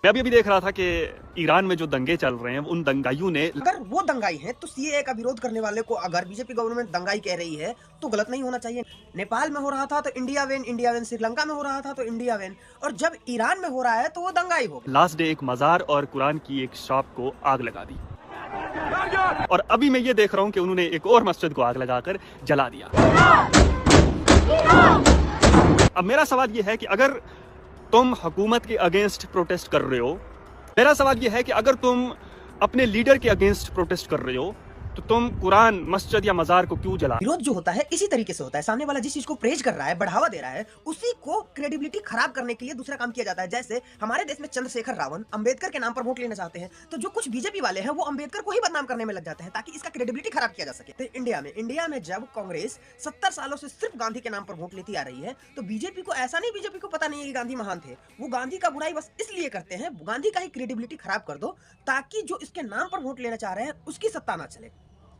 मैं अभी देख रहा था कि ईरान में जो दंगे चल रहे हैं उन दंगाइयों ने, अगर वो दंगाई हैं तो सीएए का विरोध करने वाले को अगर बीजेपी गवर्नमेंट दंगाई कह रही है तो गलत नहीं होना चाहिए। नेपाल में हो रहा था तो इंडिया वेन, श्रीलंका में हो रहा था तो इंडिया वेन, और जब ईरान में हो रहा है तो वो दंगाई हो। लास्ट डे एक मजार और कुरान की एक शॉप को आग लगा दी, और अभी मैं ये देख रहा हूँ कि उन्होंने एक और मस्जिद को आग लगाकर जला दिया। अब मेरा सवाल ये है कि अगर तुम हुकूमत के अगेंस्ट प्रोटेस्ट कर रहे हो, मेरा सवाल यह है कि अगर तुम अपने लीडर के अगेंस्ट प्रोटेस्ट कर रहे हो तो तुम कुरान, मस्जिद या मजार को क्यों जला? विरोध जो होता है इसी तरीके से होता है। सामने वाला जिस चीज को प्रेज कर रहा है, बढ़ावा दे रहा है, उसी को क्रेडिबिलिटी खराब करने के लिए दूसरा काम किया जाता है। जैसे हमारे देश में चंद्रशेखर रावण अंबेडकर के नाम पर वोट लेना चाहते हैं, तो जो कुछ बीजेपी वाले हैं वो अंबेडकर को ही बदनाम करने में लग जाते हैं ताकि इसका क्रेडिबिलिटी खराब किया जा सके। तो इंडिया में जब कांग्रेस 70 सालों से सिर्फ गांधी के नाम पर वोट लेती आ रही है, तो बीजेपी को ऐसा नहीं, बीजेपी को पता नहीं है कि गांधी महान थे। वो गांधी का बुराई बस इसलिए करते हैं, गांधी का ही क्रेडिबिलिटी खराब कर दो ताकि जो इसके नाम पर वोट लेना चाह रहे हैं उसकी सत्ता ना चले।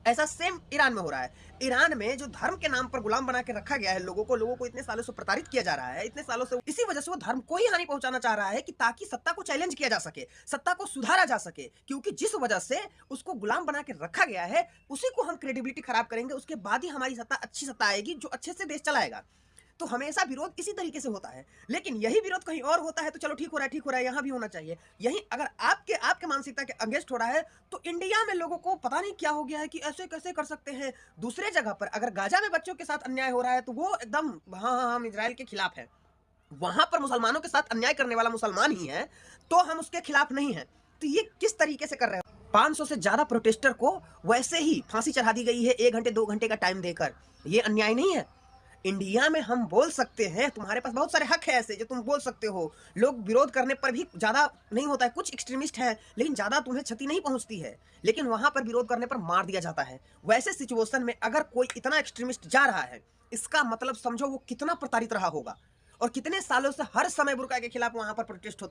ऐसा सेम ईरान में हो रहा है। ईरान में जो धर्म के नाम पर गुलाम बना के रखा गया है लोगों को इतने सालों से प्रताड़ित किया जा रहा है, इतने सालों से, इसी वजह से वो धर्म को ही हानि पहुंचाना चाह रहा है कि ताकि सत्ता को चैलेंज किया जा सके, सत्ता को सुधारा जा सके। क्योंकि जिस वजह से उसको गुलाम बना के रखा गया है उसी को हम क्रेडिबिलिटी खराब करेंगे, उसके बाद ही हमारी सत्ता, अच्छी सत्ता आएगी जो अच्छे से देश चलाएगा। तो हमेशा विरोध इसी तरीके से होता है। लेकिन यही विरोध कहीं और होता है तो चलो ठीक हो रहा है, यहाँ भी होना चाहिए। यही अगर आपके मानसिकता के अगेंस्ट हो रहा है तो इंडिया में लोगों को पता नहीं क्या हो गया है कि ऐसे कैसे कर सकते हैं। दूसरे जगह पर अगर गाजा में बच्चों के साथ अन्याय हो रहा है तो वो एकदम हाँ हम इजराइल के खिलाफ है। वहां पर मुसलमानों के साथ अन्याय करने वाला मुसलमान ही है तो हम उसके खिलाफ नहीं है। तो ये किस तरीके से कर रहे हैं? 500 से ज्यादा प्रोटेस्टर को वैसे ही फांसी चढ़ा दी गई है 1 घंटे 2 घंटे का टाइम देकर। ये अन्याय नहीं है? इंडिया में हम बोल सकते हैं, तुम्हारे पास बहुत सारे हक है ऐसे जो तुम बोल सकते हो। लोग विरोध करने पर भी ज्यादा नहीं होता है, कुछ एक्सट्रीमिस्ट हैं लेकिन ज्यादा तुम्हें क्षति नहीं पहुंचती है, लेकिन वहां पर विरोध करने पर मार दिया जाता है। वैसे सिचुएशन में अगर कोई इतना एक्सट्रीमिस्ट जा रहा है, इसका मतलब समझो वो कितना प्रताड़ित रहा होगा और कितने सालों से हर समय बुर्का के खिलाफ वहां पर प्रोटेस्ट होता